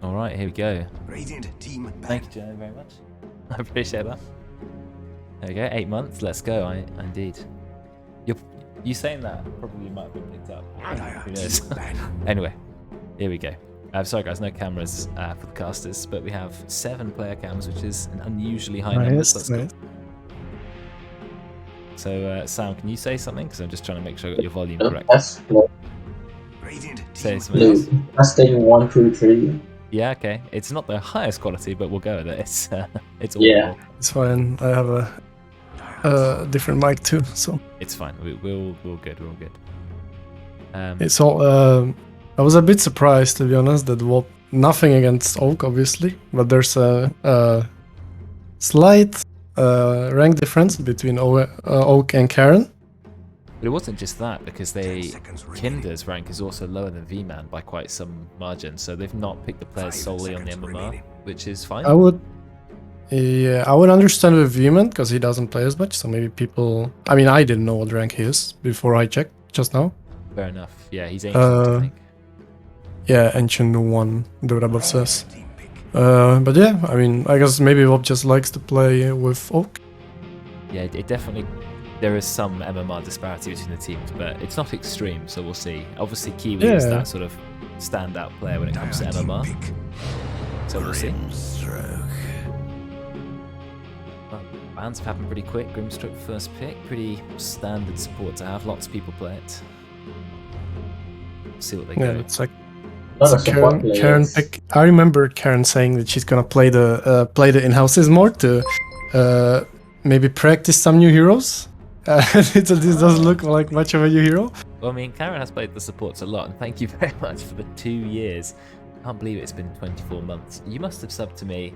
All right, here we go. Radiant team Thank you, Joe, very much. I appreciate that. There we go. 8 months. Let's go. Indeed. You saying that probably might have been picked up. Who knows? Anyway, here we go. Sorry guys, no cameras for the casters, but we have 7 player cams, which is an unusually high number. So that's good. So Sam, can you say something? Because I'm just trying to make sure I got your volume correct. Yes. Say something else. Testing 1, 2, 3. Yeah, okay. It's not the highest quality, but we'll go with it. It's audible. Yeah. It's fine. I have a different mic too, so It's fine. We're all good. We're all good. it's all. I was a bit surprised, to be honest, that nothing against Oak, obviously, but there's a slight rank difference between Oak and Karen. But it wasn't just that, because Kinder's rank is also lower than V-Man by quite some margin, so they've not picked the players solely on the MMR, which is fine. I would understand with Veman because he doesn't play as much, so maybe people. I mean, I didn't know what rank he is before I checked just now. Fair enough. Yeah, he's ancient, I think. Yeah, Ancient 1, Dota says. But yeah, I mean, I guess maybe Wob just likes to play with Oak. Yeah, it definitely. There is some MMR disparity between the teams, but it's not extreme, so we'll see. Obviously, Kiwi is that sort of standout player when it comes to MMR. So we'll see. Well, bans have happened pretty quick. Grimstroke first pick, pretty standard support to have. Lots of people play it. See what they go. It's like Karen pick. I remember Karen saying that she's gonna play the in-houses more to maybe practice some new heroes. This doesn't look like much of a new hero. Well, I mean, Karen has played the supports a lot, and thank you very much for the 2 years. I can't believe it's been 24 months. You must have subbed to me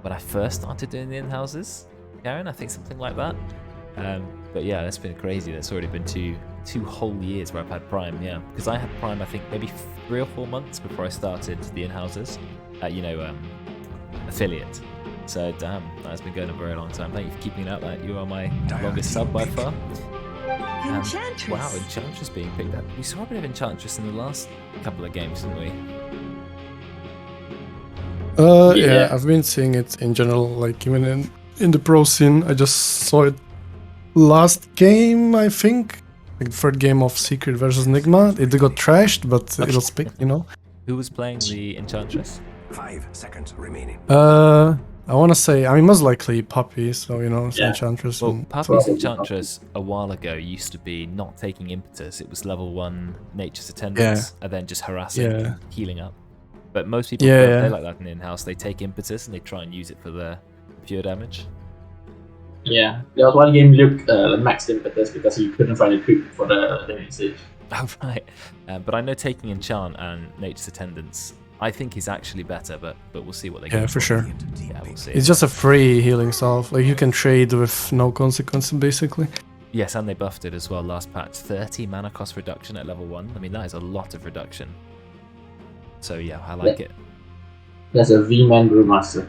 when I first started doing the in-houses, Karen, I think something like that. But yeah, that's been crazy. That's already been two whole years where I've had Prime, yeah. Because I had Prime, I think, maybe 3 or 4 months before I started the in-houses, affiliate. So damn, that's been going a very long time. Thank you for keeping it up. That you are my longest sub by far. Enchantress. Wow, Enchantress being picked up. We saw a bit of Enchantress in the last couple of games, didn't we? Yeah, I've been seeing it in general, like even in the pro scene. I just saw it last game, I think. Like the third game of Secret versus Nigma. It got trashed, but it was picked, you know. Who was playing the Enchantress? 5 seconds remaining. I want to say, I mean, most likely Puppy, so, you know, it's Enchantress. Well, Puppy's Enchantress a while ago used to be not taking impetus. It was level 1 Nature's Attendance, and then just harassing and healing up. But most people don't play like that in in-house. They take impetus and they try and use it for the pure damage. Yeah, there was one game Luke maxed impetus because he couldn't find a creep for the message. Oh, right. But I know taking Enchant and Nature's Attendance, I think is actually better, but we'll see what they get. Yeah, for sure. Yeah, we'll see. It's just a free healing salve. Like, you can trade with no consequences, basically. Yes, and they buffed it as well last patch. 30 mana cost reduction at level 1. I mean, that is a lot of reduction. So yeah, I like it. There's a V-Man Brewmaster.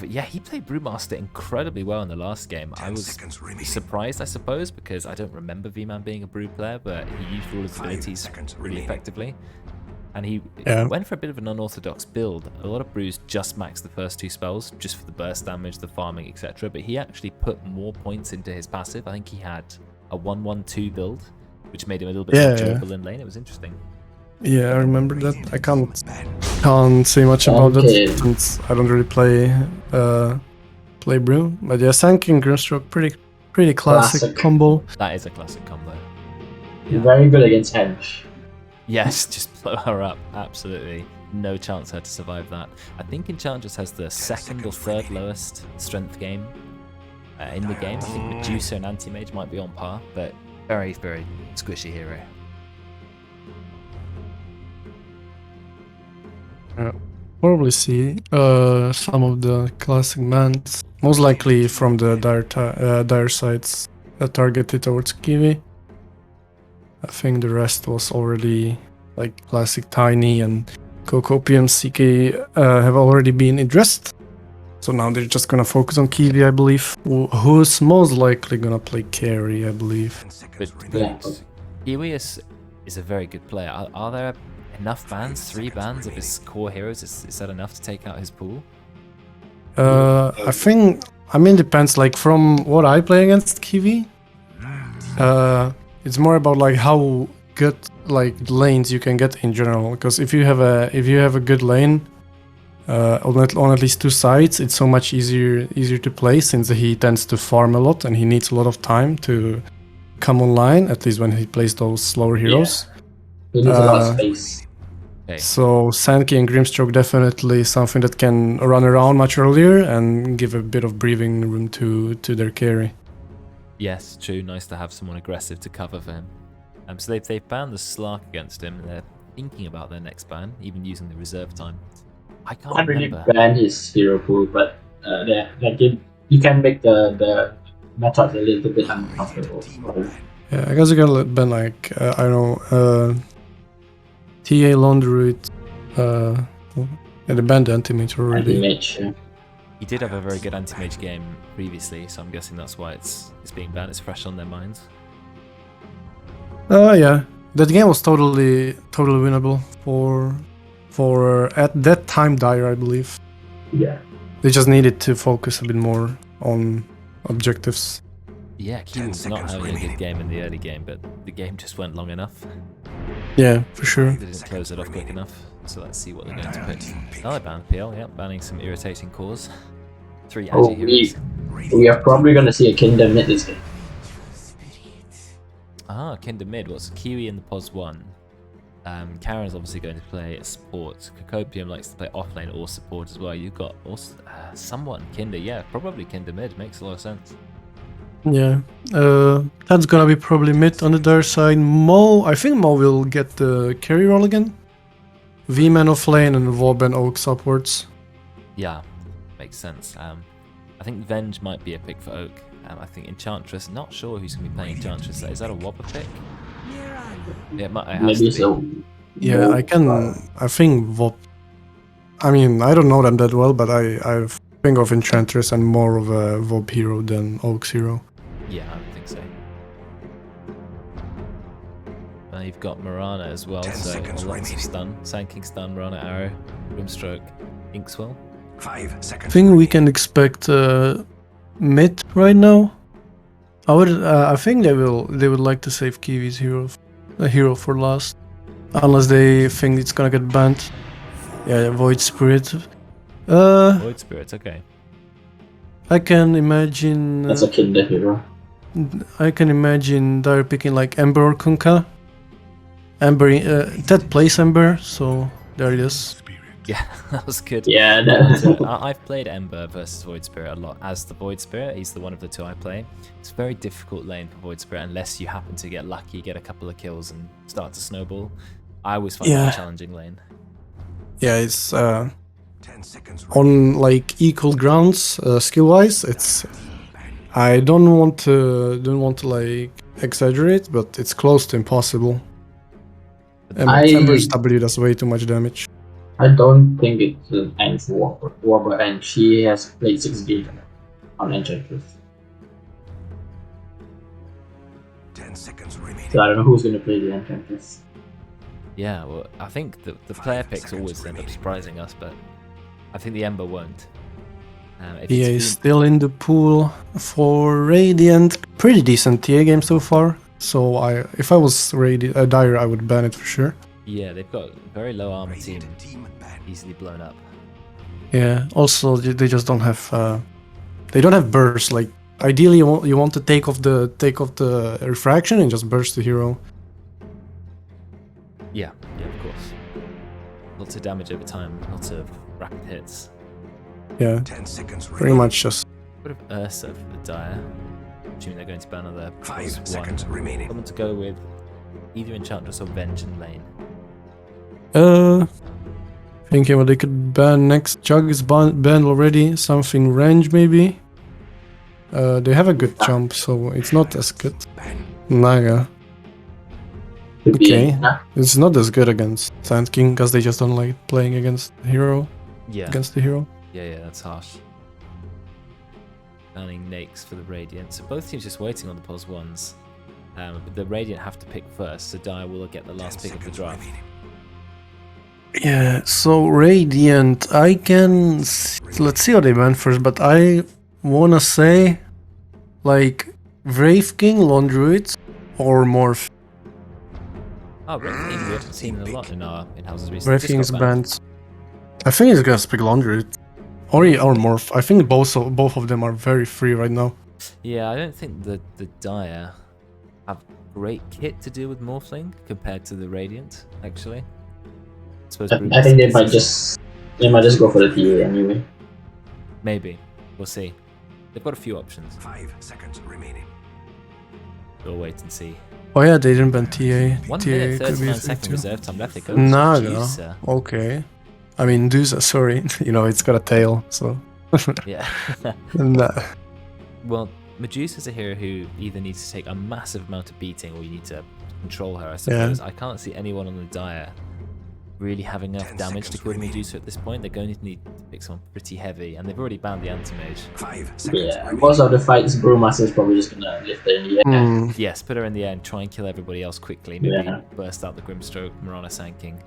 Yeah, he played Brewmaster incredibly well in the last game. I was surprised, I suppose, because I don't remember V-Man being a Brew player, but he used all his abilities really effectively. And he went for a bit of an unorthodox build. A lot of Brews just maxed the first 2 spells, just for the burst damage, the farming, etc. But he actually put more points into his passive. I think he had a 1-1-2 build, which made him a little bit more durable in lane. It was interesting. Yeah, I remember that. I can't say much about it since I don't really play Brew. But yeah, Sank and Grimstroke, pretty classic combo. That is a classic combo. Yeah. Very good against Hench. Yes, just blow her up. Absolutely. No chance her to survive that. I think Enchantress has the 2nd or 3rd lowest strength game in the game. I think Medusa and Anti-Mage might be on par, but very, very squishy hero. Probably see some of the classic mans, most likely from the dire sides targeted towards Kiwi. I think the rest was already like classic Tiny and Coco PMCK have already been addressed. So now they're just gonna focus on Kiwi, I believe. Who's most likely gonna play carry, I believe. But Kiwi is a very good player. Are there enough bans? 3 bans of his core heroes? Is that enough to take out his pool? I think, I mean, depends. Like from what I play against Kiwi, it's more about like how good like lanes you can get in general. Because if you have a good lane on at least 2 sides, it's so much easier to play since he tends to farm a lot and he needs a lot of time to come online. At least when he plays those slower heroes. He needs a lot of space. Okay. So Sandkey and Grimstroke definitely something that can run around much earlier and give a bit of breathing room to their carry. Yes, true. Nice to have someone aggressive to cover for him. So they've banned the Slark against him. They're thinking about their next ban, even using the reserve time. I can't Really remember. ban his hero pool, but you can make the methods a little bit uncomfortable. Yeah, I guess you can ban like I don't know TA Laundry. Yeah, they banned the anti-mage already. Anti-mage, yeah. He did have a very good anti-mage game previously, so I'm guessing that's why it's being banned. It's fresh on their minds. Yeah, that game was totally winnable for at that time Dire, I believe. Yeah. They just needed to focus a bit more on objectives. Yeah, Kiwi was not having a good game in the early game, but the game just went long enough. Yeah, for sure. They didn't close it off quick enough, so let's see what they're going to pick. Oh, they banned PL, yeah, banning some irritating cores. 3 Oh, anti-heroes. we are probably gonna see a Kingdom mid this game. Ah, Kingdom mid. What's Kiwi in the POS 1? Karen's obviously going to play support. Kokopium likes to play offlane or support as well. You've got also, someone, Kinder. Yeah, probably Kinder mid. Makes a lot of sense. Yeah, that's gonna be probably mid on the Dire side. Mo, I think Mo will get the carry role again. V-Man offlane and Vob and Oak upwards. Yeah, makes sense. I think Venge might be a pick for Oak. I think Enchantress, not sure who's going to be playing Enchantress. Is that a Wobber pick? Yeah, it has Maybe to so. be. Yeah, I think Vob. I mean, I don't know them that well, but I think of Enchantress and more of a Vob hero than Oak's hero. Yeah, I would think so. You've got Marana as well, so lots of stun. Sand King stun, Marana arrow, Grimstroke, Inkswell. 5 I seconds. think we can expect mid right now. I think they would like to save Kiwi's hero for last, unless they think it's gonna get banned. Yeah, Void Spirit. Void Spirit, okay. I can imagine. That's a Kinder hero. I can imagine Dire picking like Ember or Kunkka. Ember, Ted plays Ember, so there it is. Yeah, that was good. Yeah, I've played Ember versus Void Spirit a lot as the Void Spirit. He's the one of the 2 I play. It's a very difficult lane for Void Spirit unless you happen to get lucky, get a couple of kills and start to snowball. I always find it a challenging lane. Yeah, it's 10 seconds. on like equal grounds skill-wise. It's I don't want to like exaggerate, but it's close to impossible. Ember's W does way too much damage. I don't think it's an end for Wobber, and she has played 6 games on Enchantress. 10 seconds remaining. So I don't know who's gonna play the Enchantress. Yeah, well, I think the player picks always end up surprising us, but I think the Ember won't. Yeah, he's still in the pool for Radiant. Pretty decent TA game so far. So if I was Dire, I would ban it for sure. Yeah, they've got a very low armor team, easily blown up. Yeah. Also, they just don't have. They don't have burst. Like ideally, you want to take off the refraction and just burst the hero. Yeah, of course. Lots of damage over time, lots of rapid hits. Yeah. 10 seconds Pretty remaining. much just. Bit of Ursa for the Dire. Assuming they're going to ban another 5 seconds remaining. Someone to go with either Enchantress or Venge and lane. Thinking what they could ban next. Jug is banned already. Something range maybe. They have a good jump, so it's not as good. Naga. Could be Okay. enough. It's not as good against Sand King because they just don't like playing against the hero. Yeah. Against the hero. Yeah, that's harsh. Banning Nakes for the Radiant. So both teams just waiting on the POS 1s. But the Radiant have to pick first, so Dire will get the last pick of the draft. Yeah, so Radiant, I can... Let's see how they went first, but I wanna say, like, Wraith King, Lone Druid, or Morph. Oh, Red King, we haven't seen a lot in our in-houses recently. Wraith Just King's got banned. banned. I think he's gonna pick Lone Druid. Or Morph. I think both of them are very free right now. Yeah, I don't think the Dire have great kit to deal with Morphling compared to the Radiant, actually. I suppose I think they might just go for the TA anyway. Maybe. We'll see. They've got a few options. 5 seconds remaining. We'll wait and see. Oh yeah, they didn't ban TA. 1 TA minute, could be 39 second effective. reserve time left. It goes Naga. Juicer. Okay. I mean, Dusa, sorry. You know, it's got a tail, so... Yeah. Nah. Well, Medusa's a hero who either needs to take a massive amount of beating or you need to control her, I suppose. I can't see anyone on the Dire really having enough damage to kill Medusa at this point. They're going to need to pick someone pretty heavy, and they've already banned the Anti-Mage. 5 seconds Yeah, remaining. most of the fights, Brewmaster's probably just gonna lift her in the air. Hmm. Yes, put her in the air and try and kill everybody else quickly. Maybe Yeah. burst out the Grimstroke, Marana Sanking.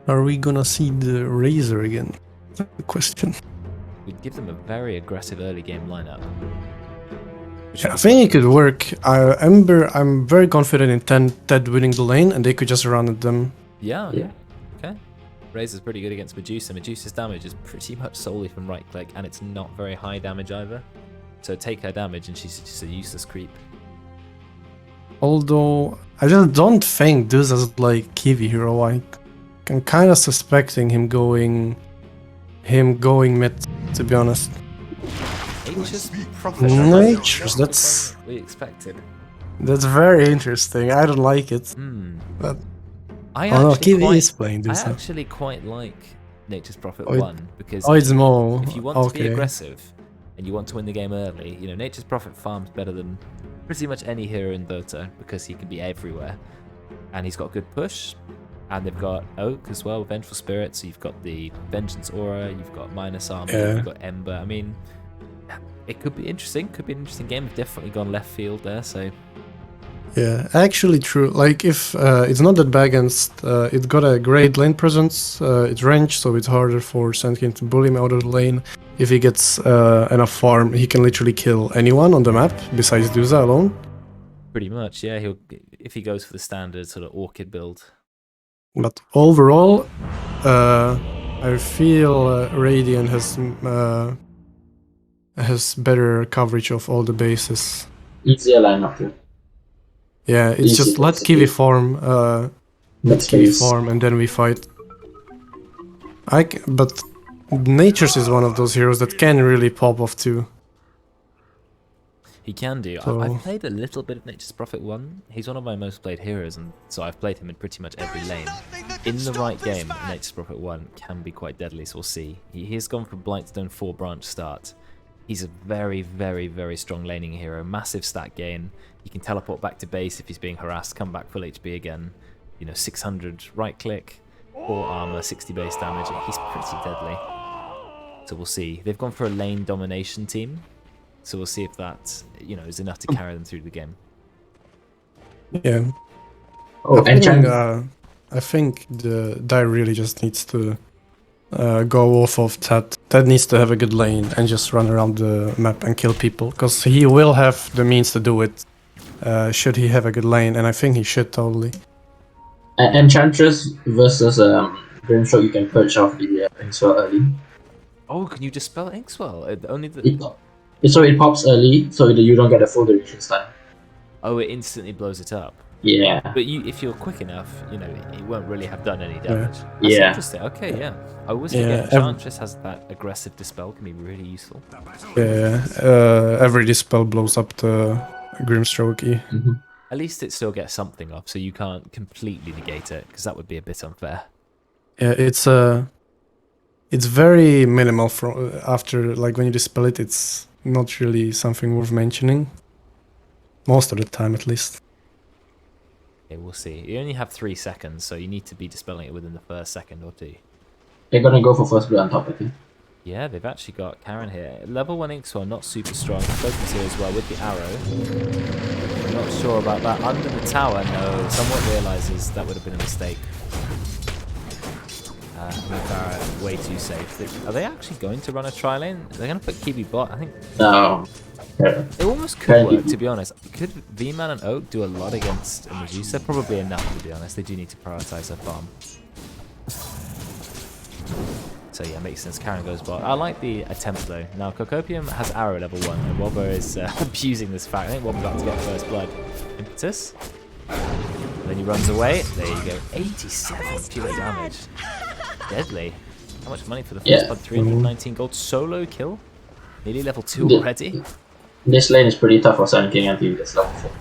Are we gonna see the Razor again? That's the question. We'd give them a very aggressive early game lineup. Which Yeah, I would be think it quite could work. I'm very confident in Ted winning the lane, and they could just run at them. Yeah. Yeah. Okay. Razor's pretty good against Medusa. Medusa's damage is pretty much solely from right click, and it's not very high damage either. So take her damage, and she's just a useless creep. Although, I just don't think this is like Kiwi hero. I'm kind of suspecting him going mid, to be honest. Nature's Prophet. Nature's, that's We expected. very interesting. I don't like it. But I oh no, actually Kiwi quite, is playing I this. actually quite like Nature's Prophet Oh, 1 because Oh, it's Mo. if you want to be Okay. aggressive and you want to win the game early, you know, Nature's Prophet farms better than pretty much any hero in Dota because he can be everywhere. And he's got good push, and they've got Oak as well, Vengeful Spirit, so you've got the Vengeance Aura, you've got Minus Armor, Yeah. you've got Ember. I mean, it could be interesting, could be an interesting game. We've definitely gone left field there, so... Yeah, actually true. Like if it's not that bad against, it got a great lane presence. It's range, so it's harder for Sandkin to bully him out of the lane. If he gets enough farm, he can literally kill anyone on the map besides Duza alone. Pretty much, yeah. If he goes for the standard sort of Orchid build. But overall, I feel Radiant has better coverage of all the bases. Easier lineup too. Yeah, it's Easy just to let execute. Kiwi farm, Next Kiwi phase. farm, and then we fight. But Nature's is one of those heroes that can really pop off too. He can do. So- I've played a little bit of Nature's Prophet 1. He's one of my most played heroes, and so I've played him in pretty much every lane. In the right game, Nature's Prophet 1 can be quite deadly, so we'll see. He has gone for Blightstone 4 branch start. He's a very, very, very strong laning hero. Massive stat gain. He can teleport back to base if he's being harassed, come back full HP again. You know, 600 right click, 4 armor, 60 base damage. He's pretty deadly. So we'll see. They've gone for a lane domination team. So we'll see if that, you know, is enough to carry them through the game. Yeah. Oh, I think the Dire really just needs to go off of Ted. Ted needs to have a good lane and just run around the map and kill people, because he will have the means to do it. Should he have a good lane, and I think he should totally. Enchantress versus Grimstroke, you can purge off the Inkswell early. Oh, can you dispel Inkswell? Only the... It pops early, so you don't get a full duration stun. Oh, it instantly blows it up. Yeah. But if you're quick enough, you know, it won't really have done any damage. That's Yeah. interesting. Okay, yeah. I always Yeah, forget Enchantress has that aggressive dispel, can be really useful. Yeah, every dispel blows up the Grimstroke E. Mm-hmm. At least it still gets something off, so you can't completely negate it, because that would be a bit unfair. Yeah, it's very minimal from after, like, when you dispel it. It's not really something worth mentioning. Most of the time, at least. Okay, we'll see. You only have 3 seconds, so you need to be dispelling it within the first second or two. They're gonna go for first blood on top, I think. Yeah, they've actually got Karen here. Level 1 Inkswell, not super strong. Focus here as well with the arrow. I'm not sure about that. Under the tower, no. Someone realizes that would have been a mistake. Mufara way too safe. Are they actually going to run a tri-lane? They're going to put Kiwi bot. I think No. Yeah. it almost could work, to be honest. Could V-Man and Oak do a lot against a Medusa? Probably enough, to be honest. They do need to prioritize their farm. So yeah, makes sense. Karen goes bot. I like the attempt though. Now Cocopium has arrow level 1, and Wobber is abusing this fact. I think Wobber about to get first blood. Impetus. Then he runs away. There you go. 87 pure damage. Deadly. How much money for the first blood? 319 gold. Solo kill. Nearly level 2 already. This lane is pretty tough for Sun King until he gets level 4.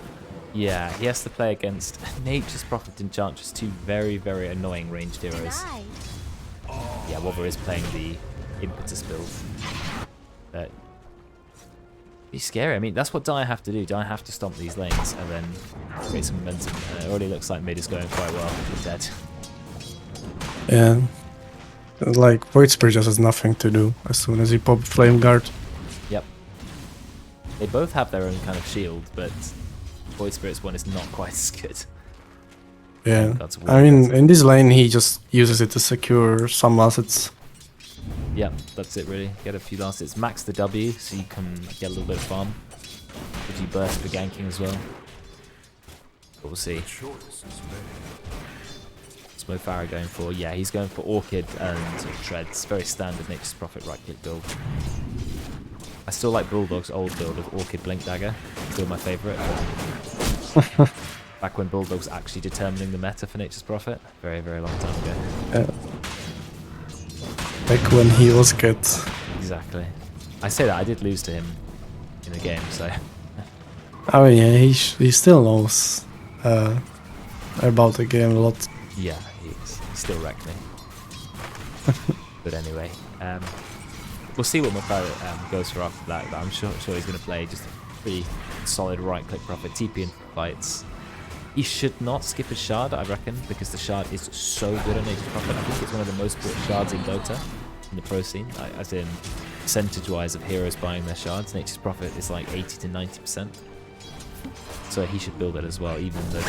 Yeah, he has to play against Nature's Prophet and Enchantress, two very, very annoying ranged heroes. Yeah, Wobber is playing the Impetus build. Be scary. I mean, that's what Dire have to do. Dire have to stomp these lanes and then create some momentum. It already looks like mid is going quite well. He's dead. Yeah. Like, Void Spirit just has nothing to do as soon as he pop Flame Guard. Yep. They both have their own kind of shield, but Void Spirit's one is not quite as good. Yeah. I mean, in this lane, he just uses it to secure some assets. Yeah, that's it really. Get a few last hits. Max the W so you can get a little bit of farm. Gives you burst for ganking as well. But we'll see. What's Mofara going for? Yeah, he's going for Orchid and Treads. Very standard Nature's Prophet right click build. I still like Bulldog's old build of Orchid Blink Dagger. Still my favourite. Back when Bulldog was actually determining the meta for Nature's Prophet. Very, very long time ago. Back when he was good. Exactly. I say that, I did lose to him in the game, so... Oh yeah, he still knows about the game a lot. Yeah, he still wrecked me. But anyway, we'll see what Mofara goes for after that, but I'm sure he's going to play just a pretty solid right-click Prophet, TP and fights. He should not skip his shard, I reckon, because the shard is so good on Nature's Prophet. I think it's one of the most bought shards in Dota, in the pro scene, as in percentage-wise of heroes buying their shards. Nature's Prophet is like 80 to 90%. So he should build it as well, even though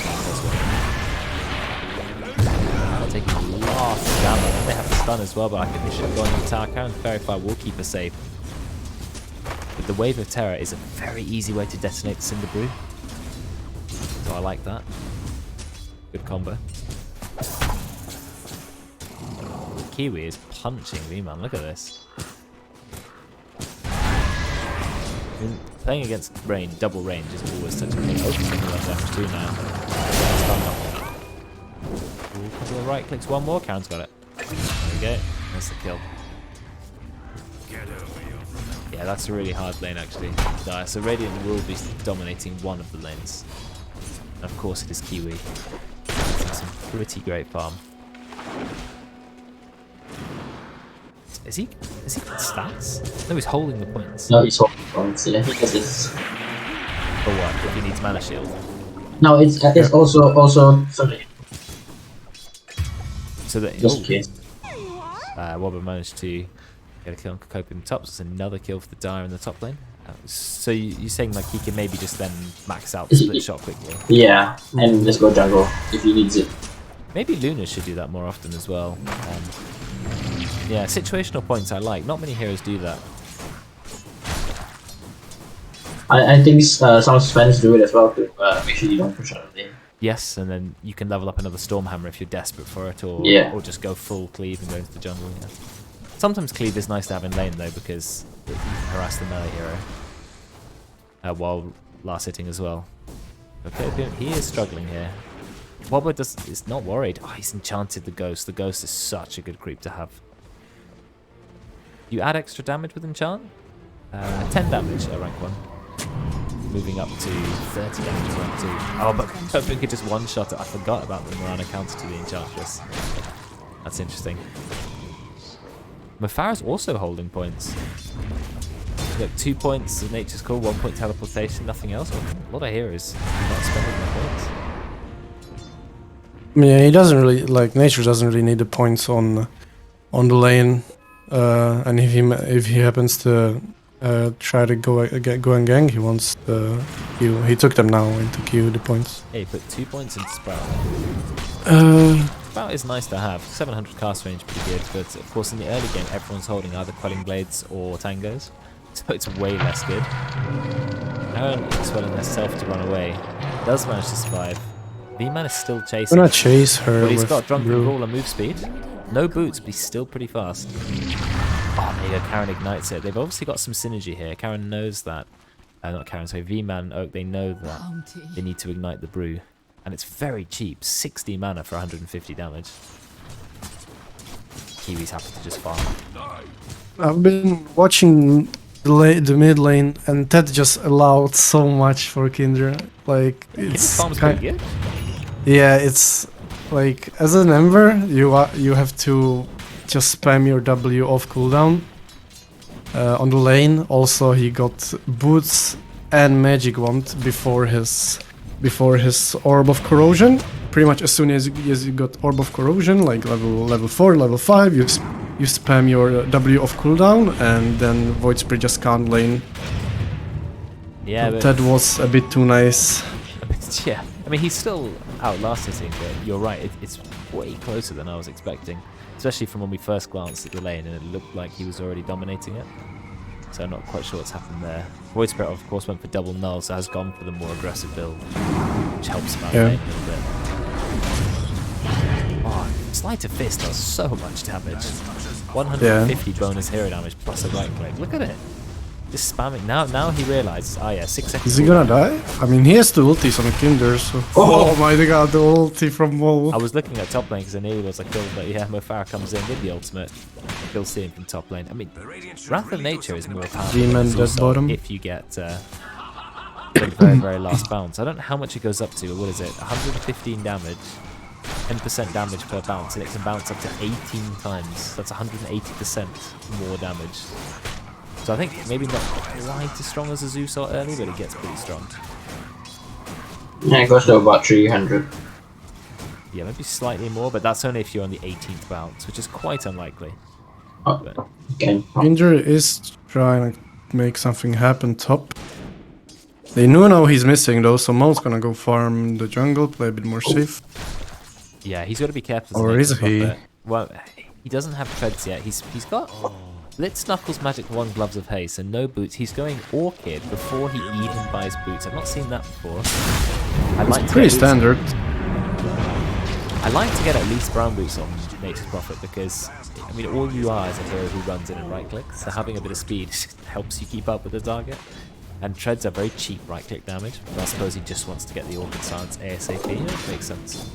taking a lot of damage. They have a stun as well, but I think they should have gone to the tower. Karen Fairy Fire will keep her safe. But the Wave of Terror is a very easy way to detonate the Cinder Brew. So I like that. Good combo. Kiwi is punching V-Man. Look at this. I mean, playing against double range is always such a thing. Oh, damage too now. Ooh, a couple of right clicks. One more. Karen's got it. There we go. That's the kill. Yeah, that's a really hard lane actually. So Radiant will be dominating one of the lanes. And of course it is Kiwi. Some pretty great farm. Is he got stats? No, he's holding the points. No, he's holding points, yeah, because it's... For what? If he needs mana shield? No, it's also sorry. So that... Just in case. Wobber managed to get a kill on Cocopium top. So it's another kill for the Dire in the top lane. So you're saying like he can maybe just then max out the split shot quickly? Yeah, and just go jungle if he needs it. Maybe Luna should do that more often as well. Yeah, situational points I like. Not many heroes do that. I think some fans do it as well to make sure you don't push out the lane. Yes, and then you can level up another Stormhammer if you're desperate for it, or just go full cleave and go into the jungle. Yeah. Sometimes cleave is nice to have in lane though because it can harass the melee hero while last hitting as well. Okay, he is struggling here. Wobber is not worried. Oh, he's enchanted the Ghost. The Ghost is such a good creep to have. You add extra damage with enchant? 10 damage at rank 1. Moving up to 30 damage at rank 2. Oh, but Cocopium could just one-shot it. I forgot about the Morana counter to the Enchantress. That's interesting. Mofara's also holding points. Look, 2 points of Nature's Call, 1 point teleportation, nothing else. A lot of heroes not spending their points. Yeah, he doesn't really Nature doesn't really need the points on the lane, and if he happens to try to go and gang, he wants the Q. He took them now into Q the points. Yeah, he put 2 points into Sprout. I Sprout is nice to have. 700 cast range, pretty good. But of course, in the early game, everyone's holding either Quelling Blades or Tangos, so it's way less good. Karen is willing herself to run away. Does manage to survive. V-Man is still chasing. I'm gonna chase her. But he's with got Drunken Brew. Brawl and move speed. No boots, but he's still pretty fast. Oh, there you go. Karen ignites it. They've obviously got some synergy here. Karen knows that. Not Karen, sorry. V-Man and Oak, they know that they need to ignite the brew. And it's very cheap. 60 mana for 150 damage. Kiwi's happy to just farm. I've been watching the mid lane, and that just allowed so much for Kindred. Like, His it's farm's pretty good. yeah, it's like as an Ember, you have to just spam your W off cooldown on the lane. Also, he got boots and magic wand before his orb of corrosion. Pretty much as soon as you got orb of corrosion, like level 4, level 5, you spam your W off cooldown, and then Void Spirit just can't lane. Yeah, but That was a bit too nice. yeah. I mean, he's still outlasting, but you're right. It's way closer than I was expecting, especially from when we first glanced at the lane and it looked like he was already dominating it. So I'm not quite sure what's happened there. Void Spirit, of course, went for double null, so has gone for the more aggressive build, which helps him out a little bit. Oh, Sleight of Fist does so much damage. 150 bonus hero damage plus a right click. Look at it. Just spamming. Now he realizes, oh yeah, 6 seconds. Is he gonna die? I mean, he has the ultis on Kinder, so... Oh my god, the ulti from Mo. I was looking at top lane because I knew it was a kill, but yeah, Mofara comes in with the ultimate. Kill him from top lane. I mean, Wrath of Nature is more powerful Demon dead bottom. if you get the very, very last bounce. I don't know how much it goes up to, but what is it? 115 damage, 10% damage per bounce, and it can bounce up to 18 times. That's 180% more damage. So I think maybe not quite as strong as a Zeus saw early, but it gets pretty strong. Yeah, it goes to about 300. Yeah, maybe slightly more, but that's only if you're on the 18th bounce, which is quite unlikely. Oh, But again. Kinder is trying to make something happen top. They know he's missing though, so Mo's gonna go farm the jungle, play a bit more safe. yeah, he's got to be careful. Or is he? Well, he doesn't have treads yet. He's got Blitz Knuckles Magic Wand Gloves of Haste and no boots. He's going Orchid before he even buys boots. I've not seen that before. I like to Pretty get boots. standard. I like to get at least brown boots on Nature's Prophet because, I mean, all you are is a hero who runs in and right clicks, so having a bit of speed helps you keep up with the target. And treads are very cheap right click damage, but I suppose he just wants to get the Orchid Silence ASAP. It makes sense.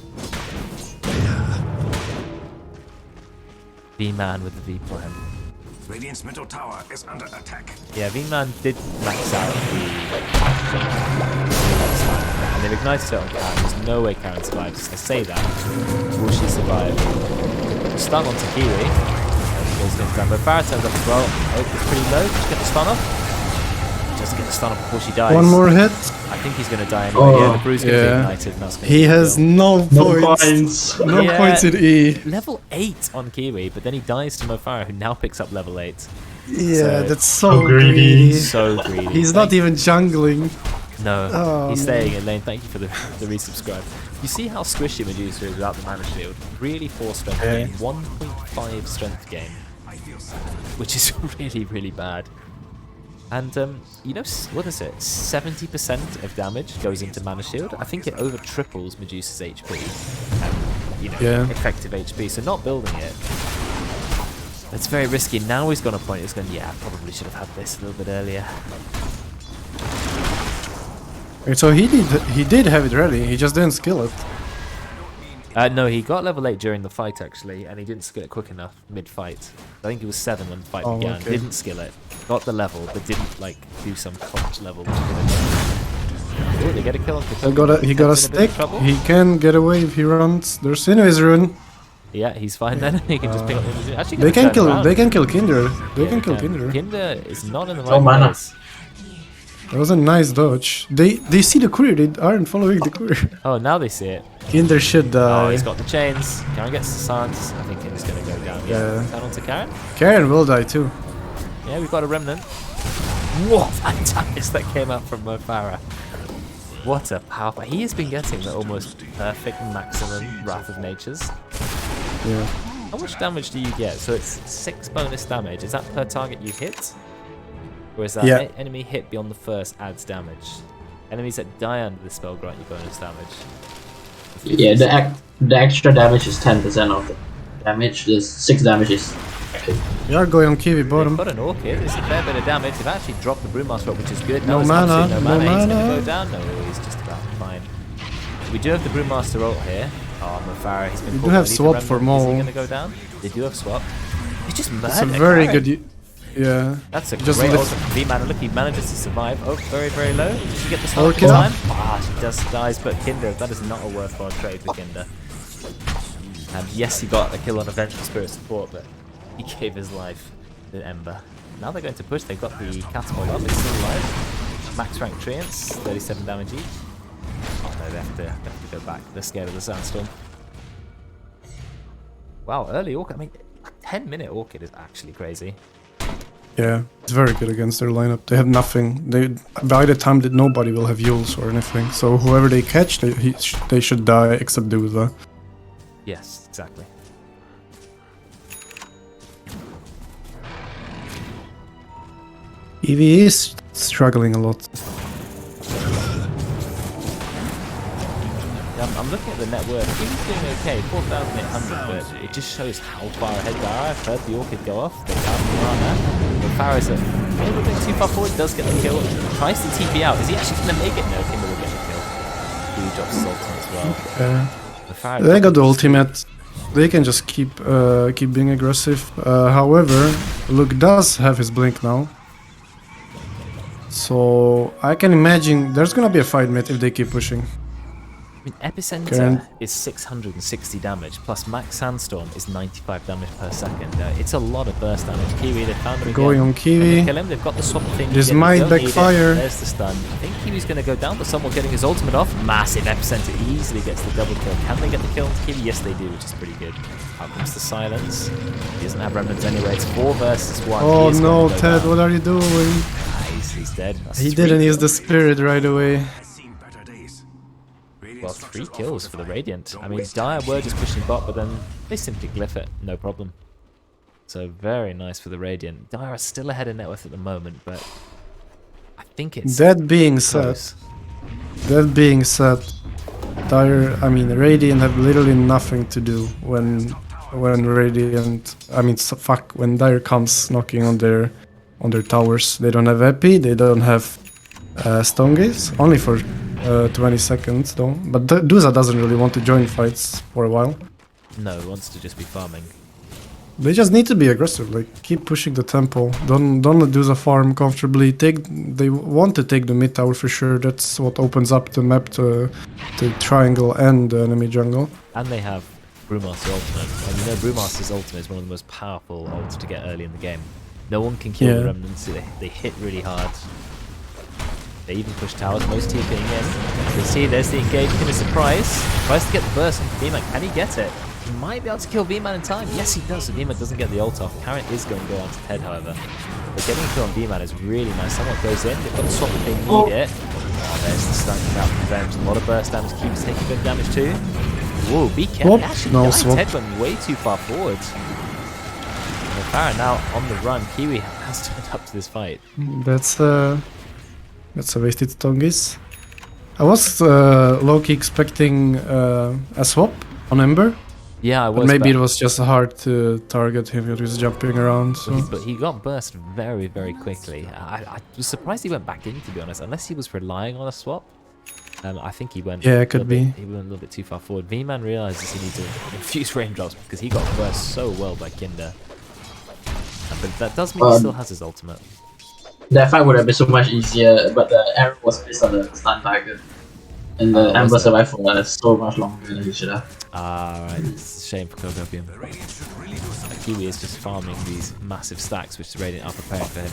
V-Man with the V plan. Radiant's middle tower is under attack. Yeah, V-Man did max out the and they've ignited it on Karen. There's no way Karen survives. I say that. Will she survive? Stun onto Kiwi. Goes into Rambo. Farah turns up as well. Oak is pretty low. Just get the stun off. Just get the stun off before she dies. One more hit. I think he's going to die anyway. Yeah, the brew's going to be ignited. And that's gonna He be has kill. no points. No Yeah. points in E. Level 8 on Kiwi, but then he dies to Mofara, who now picks up level 8. Yeah, So- that's so So greedy. greedy. So greedy. He's not even jungling. No, Oh, he's man. staying in lane. Thank you for the resubscribe. You see how squishy Medusa is without the mana shield? Really 4 strength gain, 1.5 strength gain, which is really, really bad. And, you know, what is it? 70% of damage goes into mana shield. I think it over triples Medusa's HP and, you know, Yeah. effective HP. So not building it, it's very risky. Now he's gone a point. He's going, yeah, I probably should have had this a little bit earlier. Wait, so he did have it ready, he just didn't skill it. No, he got level 8 during the fight actually, and he didn't skill it quick enough mid-fight. I think he was 7 when the fight Oh, began. okay. Didn't skill it. Got the level, but didn't like do some clutch level. Oh, they get a kill on He got a stick. He can get away if he runs. There's Invis rune. Yeah, he's fine then. He can just pick up the actually They can turn kill. around. They can kill Kinder. They Yeah, can they kill Kinder. Kinder is not in the No right mana. place. That was a nice dodge. They see the courier. They aren't following the courier. Oh, now they see it. Kinder should Oh, die. he's got the chains. Karen gets the silence. I think Kinder's going to go down. Yeah. Yeah. Turn on to Karen. Karen will die too. Yeah, we've got a remnant. What fantastic that came out from Mofara. What a powerful... He has been getting the almost perfect maximum Wrath of Natures. Yeah. How much damage do you get? So it's 6 bonus damage. Is that per target you hit? Or is that enemy hit beyond the first adds damage? Enemies that die under the spell grant you bonus damage. Yeah, the extra damage is 10% of the damage. There's 6 damages. We are going on Kiwi bottom. They've got an Orchid. It's a fair bit of damage. They've actually dropped the Brewmaster up, which is good. No it's mana, absolutely no He's going mana. to go down. No, he's just about fine. We do have the Brewmaster ult here. Oh, Mufara, he's been We do have swap for Is he Maul. going to go down? They do have swap. He just murdered It's a very Karen. good... Yeah. That's a Just great lift- ult from V-Man. Look, he manages to survive. Oh, very, very low. Did she get the swap in Orchid. time? Ah, she just dies, but Kinder, that is not a worthwhile trade for Kinder. And yes, he got a kill on Avenging Spirit support, but he gave his life to Ember. Now they're going to push. They've got the Catapult up. It's still alive. Max rank Treants, 37 damage each. Oh no, they have to go back. They're scared of the Sandstorm. Wow, early Orchid. I mean, a 10-minute Orchid is actually crazy. Yeah, it's very good against their lineup. They have nothing. By the time that nobody will have Yules or anything. So whoever they catch, they should die except Duza. Yes, exactly. Eevee is struggling a lot. I'm looking at the net worth. He's doing okay, 4,800, but it just shows how far ahead they are. I've heard the Orchid go off. They have Mirana. But Farah's a little bit too far forward, does get the kill. Tries to TP out. Is he actually going to make it? No, Kimber will get the kill. He drops his ultimate as well. The Farah They got the ultimate. They can just keep being aggressive. However, Luke does have his blink now. So I can imagine there's gonna be a fight mid if they keep pushing. I mean, Epicenter is 660 damage, plus Max Sandstorm is 95 damage per second. It's a lot of burst damage. Kiwi, they found him Going again. on Kiwi. Can they kill him? They've got the swap thing. This They might don't need it. backfire. There's the stun. I think Kiwi's going to go down, but someone getting his ultimate off. Massive Epicenter easily gets the double kill. Can they get the kill on Kiwi? Yes, they do, which is pretty good. Out comes the silence. He doesn't have remnants anyway. It's 4 versus 1. Oh He is no, gonna go Ted, down. what are you doing? He's dead. That's He 3 didn't use the kills. spirit right away. Well, 3 kills for the Radiant. I mean, Dire were just pushing bot, but then they simply glyph it, no problem. So very nice for the Radiant. Dire are still ahead of net worth at the moment, but I think it's That being said, close. Radiant have literally nothing to do when when Dire comes knocking on their towers. They don't have Epi, they don't have Stone Gaze, only for 20 seconds though. But Duza doesn't really want to join fights for a while. No, he wants to just be farming. They just need to be aggressive, like keep pushing the tempo. Don't let Duza farm comfortably. They want to take the mid tower for sure. That's what opens up the map to triangle and the enemy jungle. And they have Brewmaster ultimate. And you know Brewmaster's ultimate is one of the most powerful ults to get early in the game. No one can kill the remnants. They hit really hard. They even push towers, most TPing in. You see, there's the engage, in a surprise. Tries to get the burst on V-Man. Can he get it? He might be able to kill V-Man in time. Yes, he does. So V-Man doesn't get the ult off. Karen is going to go on to Ted, however. But getting a kill on V-Man is really nice. Someone goes in. They've got the swap if they need it. Oh, there's the stun out from Revenge. A lot of burst damage. Keeps taking a bit of damage too. Whoa, be careful. Actually, No died. swap. Ted went way too far forward. And Farah now on the run. Kiwi has turned up to this fight. That's a wasted Stone Gaze. I was low-key expecting a swap on Ember. Yeah, I was. But maybe it was just hard to target him. He was jumping around. So. But he got burst very, very quickly. I was surprised he went back in, to be honest, unless he was relying on a swap. I think he went. Yeah, it could be. He went a little bit too far forward. V-Man realizes he needs to infuse raindrops because he got burst so well by Kinder. But that does mean he still has his ultimate. That fight would have been so much easier, but the arrow was placed on the stun target. And the Ember survived for so much longer than he should have. Right. It's a shame for Kogopium. Kiwi is just farming these massive stacks, which the Radiant are preparing for him.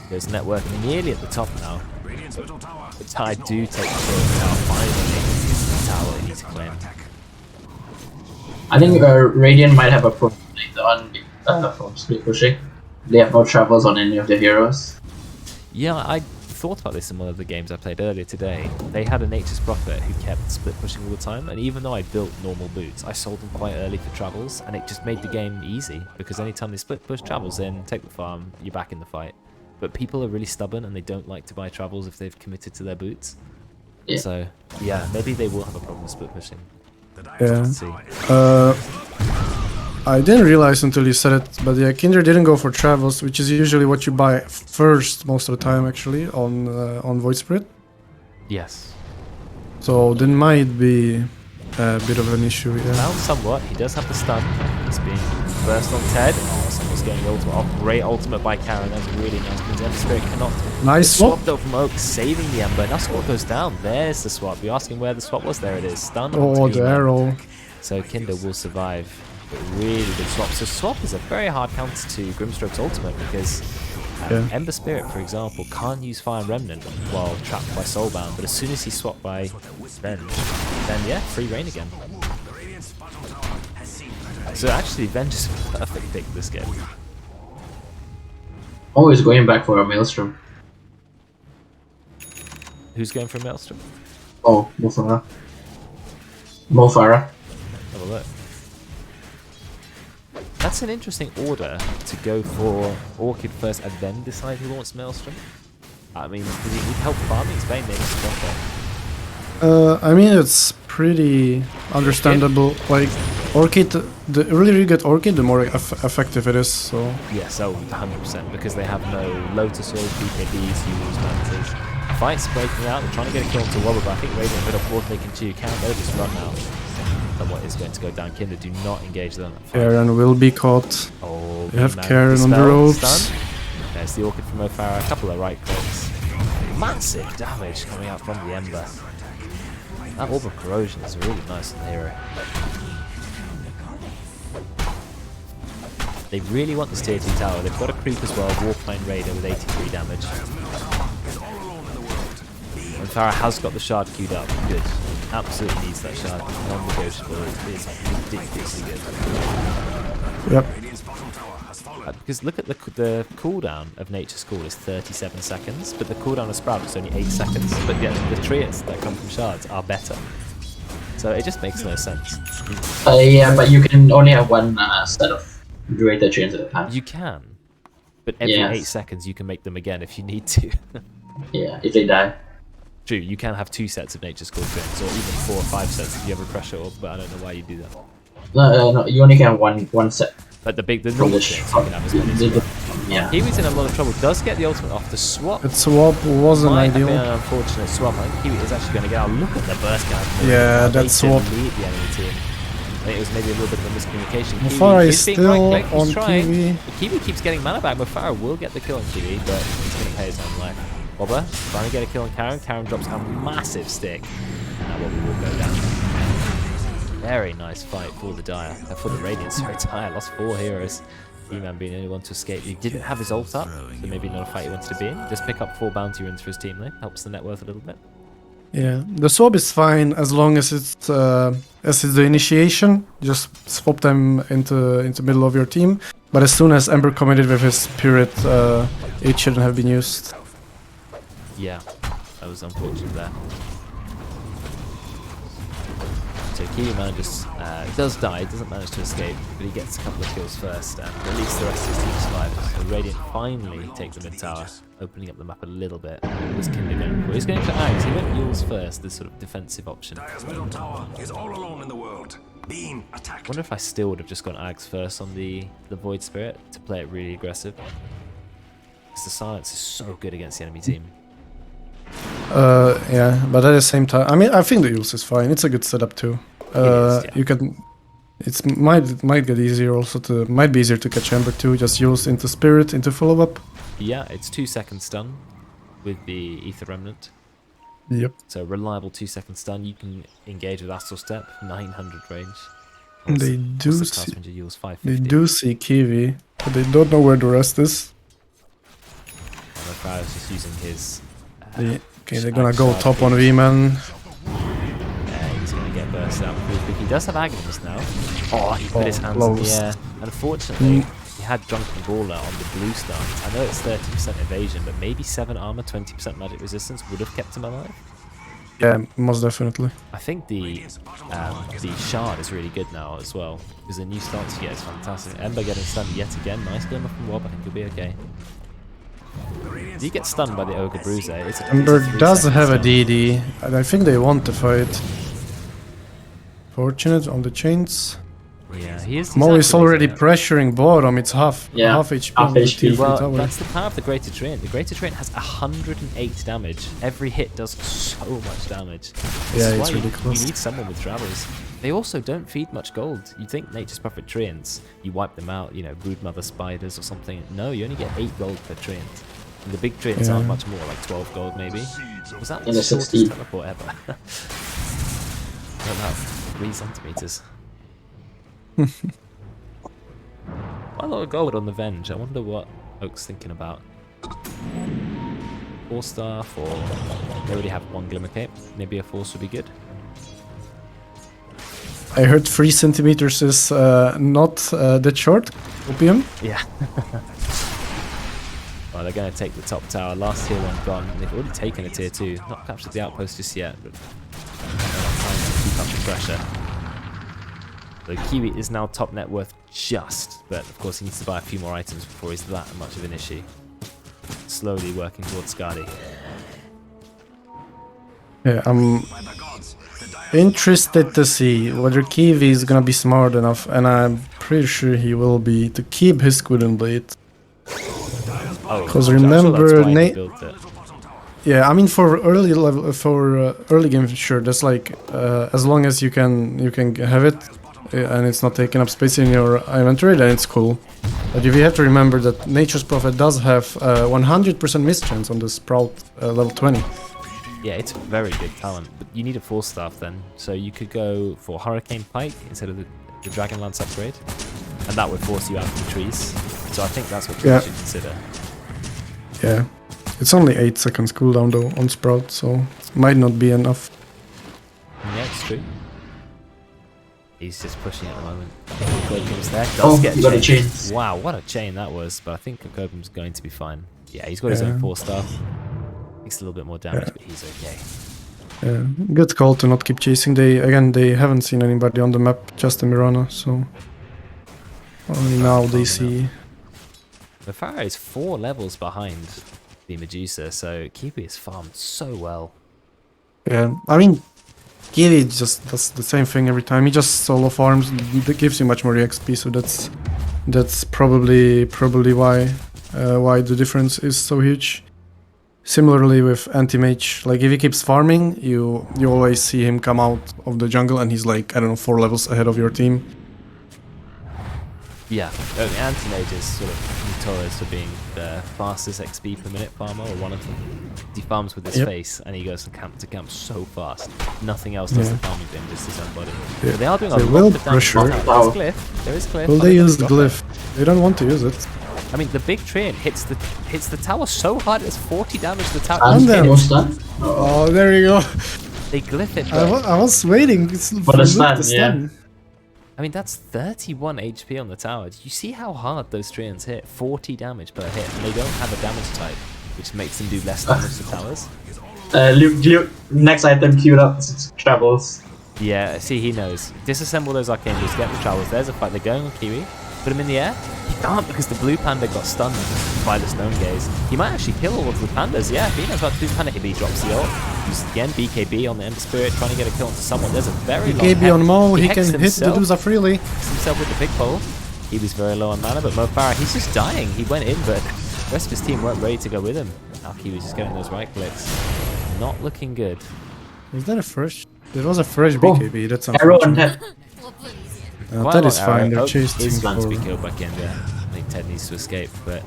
There's network nearly at the top now. The Tide do take the kill now. Finally, the tower they need to claim. I think Radiant might have a problem later on from split pushing. They have no travels on any of their heroes. Yeah, thought about this in one of the games I played earlier today. They had a Nature's Prophet who kept split pushing all the time, and even though I built normal boots, I sold them quite early for travels, and it just made the game easy, because anytime they split push travels in, take the farm, you're back in the fight. But people are really stubborn, and they don't like to buy travels if they've committed to their boots. Yeah. So, yeah, maybe they will have a problem with split pushing. Yeah. Let's see. I didn't realize until you said it, but yeah, Kinder didn't go for travels, which is usually what you buy first most of the time, actually, on Void Spirit. Yes. So there might be a bit of an issue, yeah. Now, somewhat. He does have the stun. He's being burst on Ted. Oh, someone's getting the ultimate off. Great ultimate by Karen. That's really nice. Ember Spirit cannot. Nice swap. Though from Oak, saving the Ember. Now swap goes down. There's the swap. You're asking where the swap was. There it is. Stun. Oh, onto the He-Man. arrow. So Kinder will survive. But really good swap. So swap is a very hard counter to Grimstroke's ultimate because Ember Spirit, for example, can't use Fire and Remnant while trapped by Soulbound. But as soon as he's swapped by Venge, then yeah, free reign again. So actually, Venge is a perfect pick this game. Always going back for a Maelstrom. Who's going for a Maelstrom? Oh, Mofara. Mofara. Have a look. That's an interesting order to go for Orchid first and then decide who wants Maelstrom. I mean, does he need help farming? Spain maybe I mean, it's pretty understandable. Like, Orchid, the earlier you get Orchid, the more effective it is, so... Yes, oh, 100%, because they have no Lotus Oil, PKBs, Use, Mantas. Fight's breaking out, they're trying to get a kill onto Wobber, but I think Radiant bit of forward making 2 count, they'll just run now. What is going to go down. Kinder, do not engage them. Karen will be caught. Oh, You have Karen on the ropes. Stun. There's the Orchid from O'Farah, a couple of right clicks. Massive damage coming out from the Ember. That Orb of Corrosion is really nice on the hero. They really want this tier 2 tower. They've got a creep as well, Warplane Raider with 83 damage. And Farah has got the shard queued up. Good. Absolutely needs that shard. Non-negotiable. It is ridiculously good. Yep. Because look at the cooldown of Nature's Call is 37 seconds, but the cooldown of Sprout is only 8 seconds. But yet the treants that come from shards are better. So it just makes no sense. Yeah, but you can only have one set of greater chains at a time. You can. But every 8 seconds you can make them again if you need to. Yeah, if they die. True, you can have 2 sets of Nature's Call treants, or even 4 or 5 sets if you have a pressure orb, but I don't know why you do that. No, you only can have one set. But the normal treants you can have as many as you want. Yeah. Kiwi's in a lot of trouble, does get the ultimate off the swap. The swap wasn't Might ideal. have been an unfortunate swap. I think Kiwi is actually going to get out. Look at the burst count. Yeah, that swap. Lead the enemy team. I think it was maybe a little bit of a miscommunication. Mofara is being still right-click, he's on trying. Kiwi. Kiwi keeps getting mana back. Mofara will get the kill on Kiwi, but he's going to pay his own life. Wobber trying to get a kill on Karen. Karen drops a massive stick. Now Wobber will go down. Very nice fight for the Dire. For the Radiant, sorry, Dire lost 4 heroes. He-Man being the only one to escape. He didn't have his ult up, so maybe not a fight he wanted to be in. Just pick up 4 bounty runes for his team though. Helps the net worth a little bit. Yeah, the swap is fine as long as it's the initiation. Just swap them into middle of your team. But as soon as Ember committed with his spirit, it shouldn't have been used. Yeah, that was unfortunate there. So Kiwi manages, does die, doesn't manage to escape, but he gets a couple of kills first, and at least the rest of his team survives. So Radiant finally take the mid tower, opening up the map a little bit. What was Kinder going for? He's going for Ags. He went Yules first, this sort of defensive option. Dire's middle tower is all alone in the world, being attacked. I wonder if I still would have just gone Ags first on the Void Spirit to play it really aggressive. Because the silence is so good against the enemy team. Yeah, but at the same time, I mean, I think the Yules is fine. It's a good setup too. Yeah. You can, might get easier also to, might be easier to catch Ember too. Just use into Spirit, into follow up. Yeah, it's 2 seconds stun with the Ether Remnant. Yep. So reliable 2 second stun. You can engage with Astral Step, 900 range. They do What's the see, class range of Yules? they 550. do see Kiwi, but they don't know where the rest is. And the crowd is just using his. Okay, they're gonna go top on V-Man. He's gonna get burst out. He does have Aghanim now. Oh, he put his hands in the close. air. Unfortunately, he had Drunken Brawler on the blue stance. I know it's 30% evasion, but maybe 7 armor, 20% magic resistance would have kept him alive. Yeah, most definitely. I think the shard is really good now as well, because the new stance you get is fantastic. Ember getting stunned yet again. Nice glimmer from Wob. I think he'll be okay. Did he get stunned by the Ogre Bruiser? Ember does have a DD, and I think they want to fight. Fortunate on the chains. Yeah, he is. Mo is already pressuring bottom. It's half HP. Half HP. Well, that's the power of the Greater Treant. The Greater Treant has 108 damage. Every hit does so much damage. Yeah, it's ridiculous. You need someone with travels. They also don't feed much gold. You think Nature's Prophet Treants, you wipe them out, you know, Broodmother Spiders or something. No, you only get 8 gold per Treant. And the big Treants aren't much more, like 12 gold maybe. Was that the shortest teleport ever? About 3 centimeters. Quite a lot of gold on the Venge. I wonder what Oak's thinking about. 4 staff, or they already have 1 Glimmer Cape. Maybe a Force would be good. I heard 3 centimeters is not that short. Opium. Yeah. Well, they're going to take the top tower. Last tier 1 gone. And they've already taken a tier 2. Not captured the outpost just yet, but time to keep up the pressure. So Kiwi is now top net worth just, but of course he needs to buy a few more items before he's that much of an issue. Slowly working towards Skadi. Yeah, I'm interested to see whether Kiwi is gonna be smart enough, and I'm pretty sure he will be, to keep his Squid and Blade. Because remember, yeah, I mean for early level, for early game, sure. That's like as long as you can have it, and it's not taking up space in your inventory, then it's cool. But you have to remember that Nature's Prophet does have 100% miss chance on the Sprout level 20. Yeah, it's a very good talent, but you need a 4 staff then. So you could go for Hurricane Pike instead of the Dragonlance upgrade, and that would force you out of the trees. So I think that's what you should consider. Yeah, it's only 8 seconds cooldown though on Sprout, so it might not be enough. Yeah, it's true. He's just pushing at the moment. Kokum's there. Does get got a chain. Wow, what a chain that was. But I think Kokum's going to be fine. Yeah, he's got his own 4 staff. Takes a little bit more damage, but he's okay. Yeah, good call to not keep chasing. They haven't seen anybody on the map, just the Mirana, so only now they see. The Pharaoh is 4 levels behind the Medusa, so Kiwi is farmed so well. Yeah, I mean, Kiwi just does the same thing every time. He just solo farms. It gives you much more XP, so that's probably why the difference is so huge. Similarly with anti-mage, like if he keeps farming, you always see him come out of the jungle and he's like, I don't know, 4 levels ahead of your team. Yeah, anti-mage is sort of notorious for being the fastest XP per minute farmer, or one of them. He farms with his face and he goes from camp to camp so fast. Nothing else does the farming thing, just his own body. Yeah. But they are doing a They lot will of damage. pressure. There is Glyph. Will they use the Glyph? They don't want to use it. I mean, the big Treant hits the tower so hard, it's 40 damage to the tower. And then- no stun? Oh, there you go. They Glyph it, I but, was waiting for the Luke stun, to yeah. stun. I mean, that's 31 HP on the tower. Do you see how hard those Treants hit? 40 damage per hit, and they don't have a damage type, which makes them do less damage to towers. Luke, next item queued up, it's travels. Yeah, see, he knows. Disassemble those Arcane Boots, get the travels. There's a fight. They're going on Kiwi. Put him in the air. He can't because the blue panda got stunned by the Stone Gaze. He might actually kill all of the pandas. Yeah, if he knows about the blue panda, he drops the ult. Uses again BKB on the Ember Spirit, trying to get a kill onto someone. There's a very long BKB on Mo, he can hexed hit the himself. Duza freely. Hexed himself with the big pole. He was very low on mana, but Mo Farah, he's just dying. He went in, but the rest of his team weren't ready to go with him. Alki was just getting those right clicks. Not looking good. Is that a fresh? There was a fresh BKB, that's Arrow on unfortunate. tap. Quite That a is long fine, arrow. they're Oak chasing is going to be for... killed by Kenda. I think Ted needs to escape, but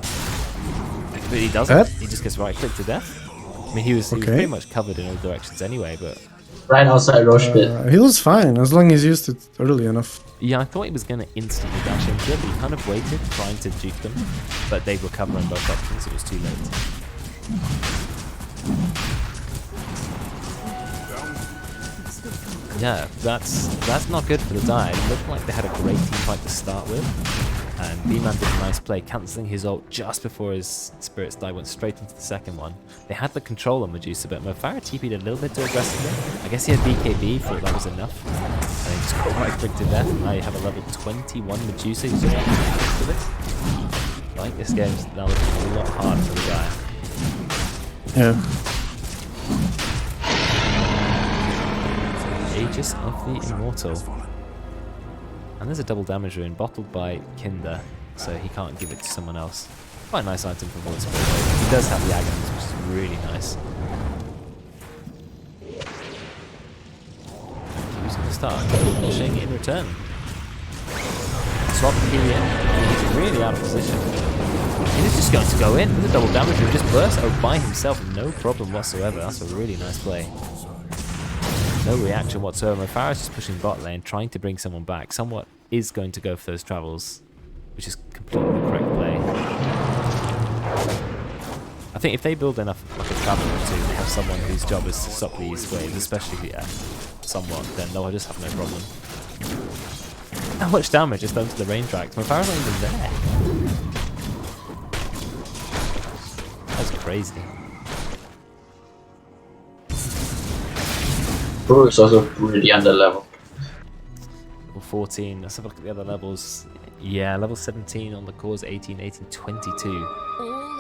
he doesn't. Ted? He just gets right clicked to death. I mean, he was pretty much covered in all directions anyway, but Right outside Roche pit. He was fine, as long as he used it early enough. yeah, I thought he was going to instantly dash into it, but he kind of waited, trying to juke them, but they were covering both options, it was too late. Yeah, that's not good for the die. It looked like they had a great team fight to start with, And V-Man did a nice play, cancelling his ult just before his Spirits die, went straight into the second one. They had the control on Medusa, but Mofara TP'd a little bit too aggressively. I guess he had BKB, thought that was enough. And he just got right quick to death. Now you have a level 21 Medusa who's just for this. Like, this game's now looking a lot harder for the guy. Yeah. Aegis of the Immortal. And there's a double damage rune bottled by Kinder, so he can't give it to someone else. Quite a nice item for Void Spirit. He does have the Aghanim's, which is really nice. Who's going to start pushing in return? Swap the Kiwi in. He's really out of position. He's just going to go in with a double damage rune, just burst out by himself, no problem whatsoever. That's a really nice play. No reaction whatsoever. Farah's just pushing bot lane, trying to bring someone back. Someone is going to go for those travels, which is completely the correct play. I think if they build enough like a travel or two, they have someone whose job is to stop these waves, especially someone, then they'll just have no problem. How much damage is done to the range tracks? Farah's not even there. That's crazy. Bro is also really under level. Level 14, let's have a look at the other levels. Yeah, level 17 on the cores, 18, 18, 22.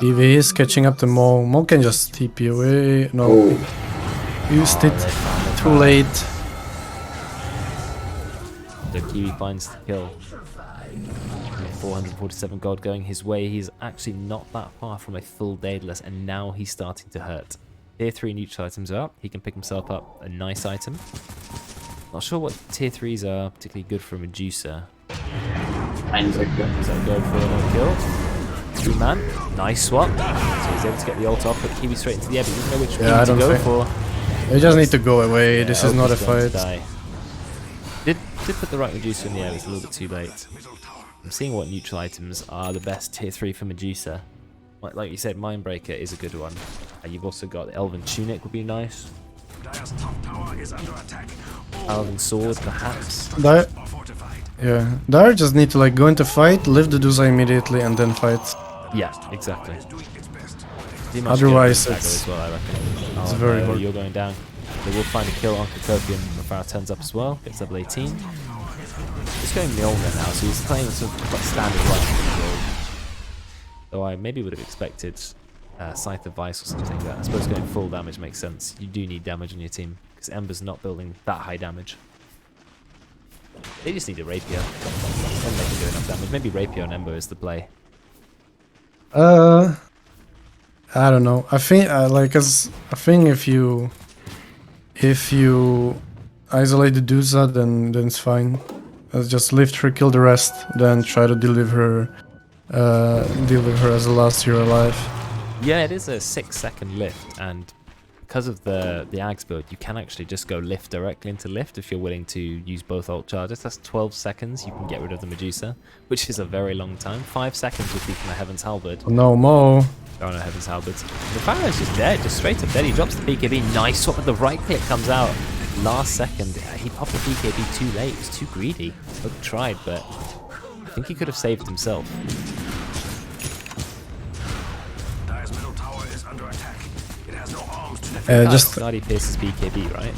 EV is catching up to Mo. Mo can just TP away. No. Oh. Used it. Too late. The Kiwi finds the kill. 447 gold going his way. He's actually not that far from a full Daedalus, and now he's starting to hurt. Tier 3 neutral items are up. He can pick himself up a nice item. Not sure what tier 3s are particularly good for Medusa. Is that go for another kill? V-Man, nice swap. So he's able to get the ult off, put Kiwi straight into the air, but he doesn't know which Kiwi to go for. They just need to go away. Yeah, this is not a fight. Did put the right Medusa in the air, it's a little bit too late. I'm seeing what neutral items are the best tier 3 for Medusa. Like you said, Mindbreaker is a good one. You've also got Elven Tunic would be nice. Elven Sword, perhaps. Yeah, Dire just need to like go into fight, lift the Dusa immediately, and then fight. Yeah, exactly. Otherwise, as well, I reckon. It's very hard. You're going down. They will find a kill on Kokopi, and Mofara turns up as well. Gets level 18. He's going Mjolnir now, so he's playing sort of quite standard right. Though I maybe would have expected Scythe of Vice or something like that. I suppose going full damage makes sense. You do need damage on your team, because Ember's not building that high damage. They just need a Rapier. Then they can do enough damage. Maybe Rapier and Ember is the play. I don't know. I think if you isolate the Dusa, then it's fine. Just lift her, kill the rest, then try to deliver her as the last hero alive. Yeah, it is a 6-second lift, and because of the Ags build, you can actually just go lift directly into lift if you're willing to use both ult charges. That's 12 seconds, you can get rid of the Medusa, which is a very long time. 5 seconds would be from a Heaven's Halberd. No, Mo. Oh no, Heaven's Halberds. The Pharaoh's just dead, just straight up dead. He drops the BKB, nice swap with the right click, comes out. Last second, he popped the BKB too late, he was too greedy. Both tried, but I think he could have saved himself. Just Guardi pierces BKB, right?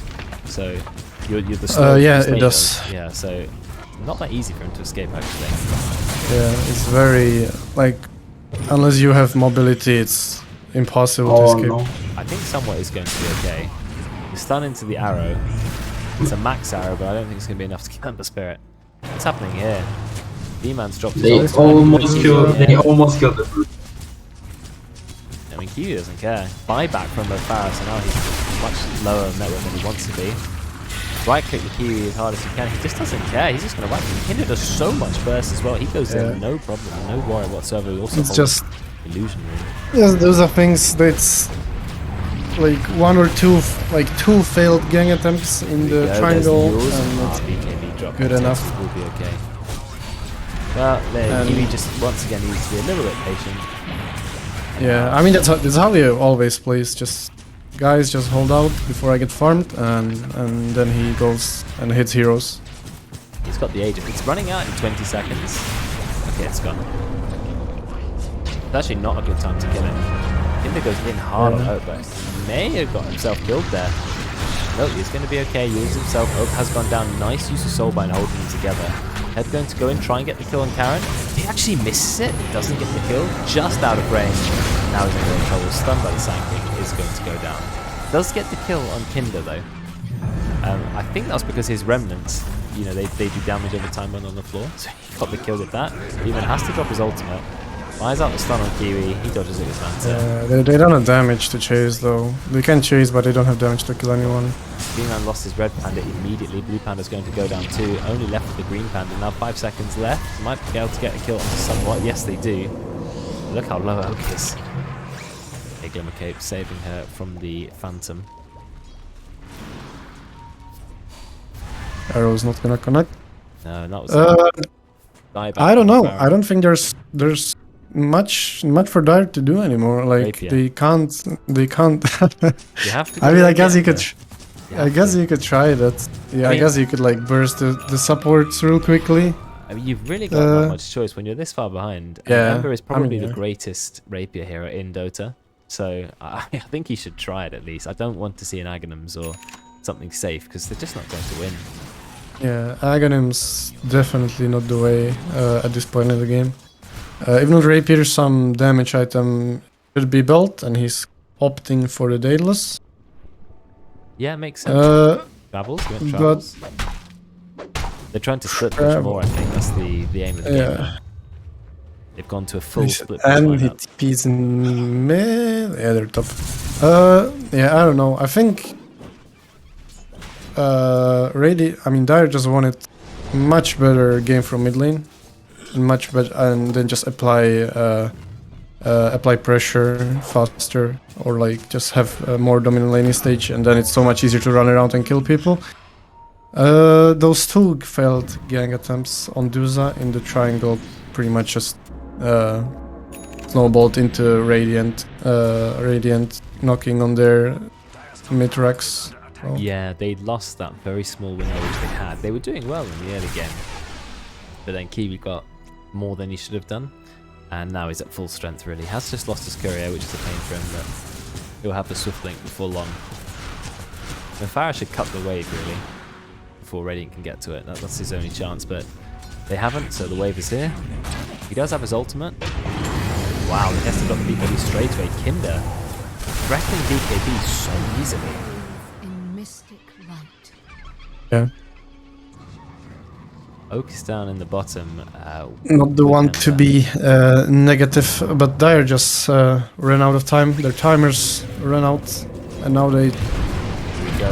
So you're the slowest. yeah, it does. Yeah, so not that easy for him to escape actually. Yeah, it's very like unless you have mobility, it's impossible to escape. No. I think somewhat is going to be okay. You stun into the arrow. It's a max arrow, but I don't think it's going to be enough to keep Ember Spirit. What's happening here? D-Man's dropped his They ult. almost killed the brute. I mean, Q doesn't care. Buyback from Mofara, so now he's much lower network than he wants to be. Right click the Kiwi as hard as he can. He just doesn't care. He's just going to whack him. Kinder does so much burst as well. He goes in, no problem, no worry whatsoever. He also It's just illusion room. yes, those are things that's like one or two, like two failed gang attempts in the triangle, and it's BKB drop. good enough. Will be okay. Well, Kiwi just once again needs to be a little bit patient. Yeah, I mean that's how he always plays. Just guys, just hold out before I get farmed, and then he goes and hits heroes. He's got the agent. It's running out in 20 seconds. Okay, it's gone. It's actually not a good time to kill him. Kinder goes in hard on Oak, but he may have got himself killed there. Nope, he's going to be okay. He uses himself. Oak has gone down. Nice use of Soulbind holding them together. Head going to go in, try and get the kill on Karen. He actually misses it. He doesn't get the kill. Just out of range. Now he's in trouble. Stunned by the Sand King is going to go down. Does get the kill on Kinder though. I think that's because his remnants, you know, they do damage every time when on the floor. So he got the kill with that. He even has to drop his ultimate. Buys out the stun on Kiwi. He dodges it with Manta. They don't have damage to chase though. They can chase, but they don't have damage to kill anyone. Green-Man lost his Red Panda immediately. Blue Panda's going to go down too. Only left with the Green Panda. Now 5 seconds left. Might be able to get a kill onto somewhat. Yes, they do. Look how low Oak is. A Glimmer Cape saving her from the Phantom. Arrow's not gonna connect. No, that was. I don't know. I don't think there's much for Dire to do anymore. Like Rapier. they can't. You have to. I mean, I guess you could. Yeah, I guess you could try that. Yeah, I guess you could like burst the supports real quickly. I mean, you've really got not much choice when you're this far behind. Yeah, Ember is probably the yeah. greatest rapier hero in Dota, so I think you should try it at least. I don't want to see an Aghanims or something safe because they're just not going to win. Yeah, Aghanim's definitely not the way at this point in the game. Even with Rapier, some damage item should be built, and he's opting for the Daedalus. Yeah, makes sense. Travels, you want but travels. They're trying to split push more, I think. That's the aim of the game now. They've gone to a full split push and he lineup. TPs in mid. Yeah, they're top. Yeah, I don't know. I think Dire just wanted much better game from mid lane, much better, and then just apply pressure faster, or like just have a more dominant laning stage, and then it's so much easier to run around and kill people. Those two failed gang attempts on Duza in the triangle pretty much just snowballed into Radiant knocking on their mid-racks. Oh. Yeah, they lost that very small window which they had. They were doing well in the early game, but then Kiwi got more than he should have done, and now he's at full strength really. He has just lost his courier, which is a pain for him, but he'll have the Swift Link before long. Farah should cut the wave really, before Radiant can get to it. That's his only chance, but they haven't, so the wave is here. He does have his ultimate. Wow, he has to got the BKB straight away. Kinder wrecking BKB so easily. In mystic light. Yeah. Oak is down in the bottom. Not the with one Kinder. to be negative, but Dire just ran out of time. Their timers ran out, and now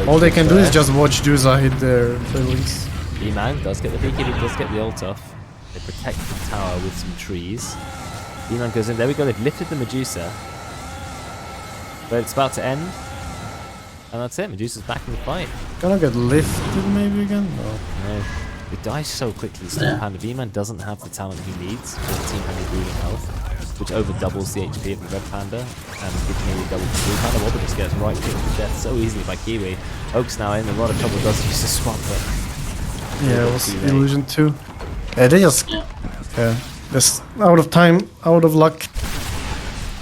all they can do is just watch Duza hit their buildings. E-Man does get the BKB, does get the ult off. They protect the tower with some trees. E-Man goes in. There we go. They've lifted the Medusa. But it's about to end. And that's it. Medusa's back in the fight. Gonna get lifted maybe again? No. No. It dies so quickly. Steel Panda E-Man doesn't have the talent he needs. 1400 bleeding health, which over doubles the HP of the Red Panda. And gives nearly double the Blue Panda. Wobble just gets right kicked to death so easily by Kiwi. Oak's now in a lot of trouble. Does use the swap, but Yeah, it was Illusion 2. Yeah, they just... Yeah. Just out of time, out of luck.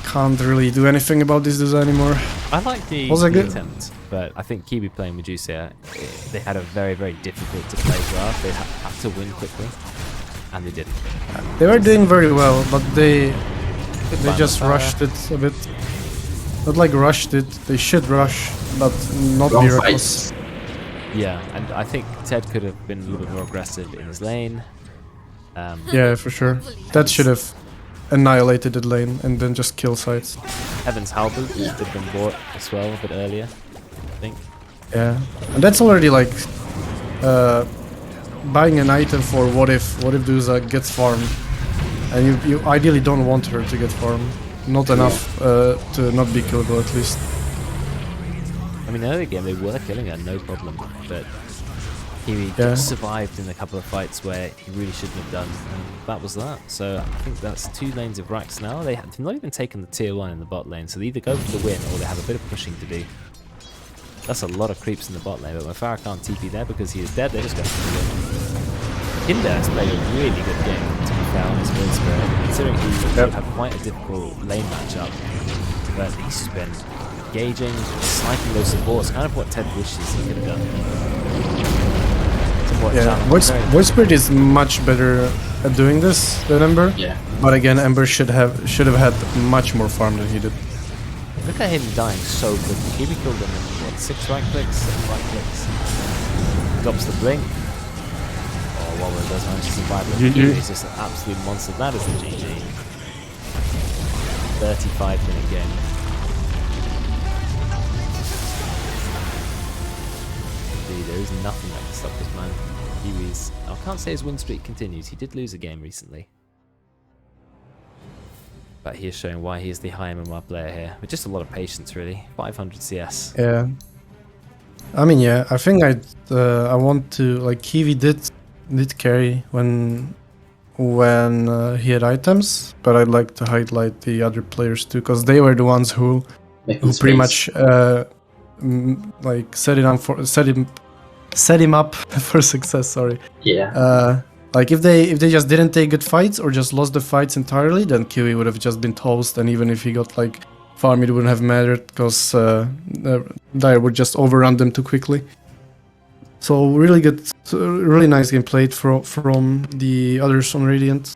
Can't really do anything about this Duza anymore. I like the attempt, but I think Kiwi playing Medusa, they had a very, very difficult to play draft. They had to win quickly, and they didn't. They were doing very well, but they just rushed it a bit. Not like rushed it, they should rush, but not be reckless. Yeah, and I think Ted could have been a little bit more aggressive in his lane. Yeah, for sure. That should have annihilated the lane and then just kill sites. Heaven's Halberd should have been bought as well a bit earlier, I think. Yeah, and that's already like buying an item for what if Duza gets farmed, and you ideally don't want her to get farmed. Not enough to not be killable at least. I mean, early game they were killing her, no problem, but Kiwi just survived in a couple of fights where he really shouldn't have done, and that was that. So I think that's 2 lanes of racks now. They've not even taken the tier 1 in the bot lane, so they either go for the win or they have a bit of pushing to do. That's a lot of creeps in the bot lane, but when Farah can't TP there because he is dead, they just go for the win. Kinder has played a really good game, to be fair, on his Wind Spirit, considering he Yep. had quite a difficult lane matchup. But he's just been engaging, sniping those supports, kind of what Ted wishes he could have done. Yeah, Voice Spirit is much better at doing this than Ember. Yeah. But again, Ember should have had much more farm than he did. Look at him dying so quickly. Kiwi killed him in, what, 6 right clicks? 7 right clicks. Drops the blink. Oh, Wallow does manage to survive, but GG. Kiwi is just an absolute monster. That is the GG. 35-minute game. Dude, there is nothing that can stop this man. Kiwi's... I can't say his win streak continues. He did lose a game recently. But he is showing why he is the high MMR player here. With just a lot of patience, really. 500 CS. Yeah. I mean, yeah, I think I want to, like, Kiwi did carry when he had items, but I'd like to highlight the other players too, because they were the ones who pretty much like set him up for success. Sorry. Yeah. Like if they just didn't take good fights or just lost the fights entirely, then Kiwi would have just been toast, and even if he got like farm, it wouldn't have mattered because Dire would just overrun them too quickly. So really good, really nice game played from the others on Radiant.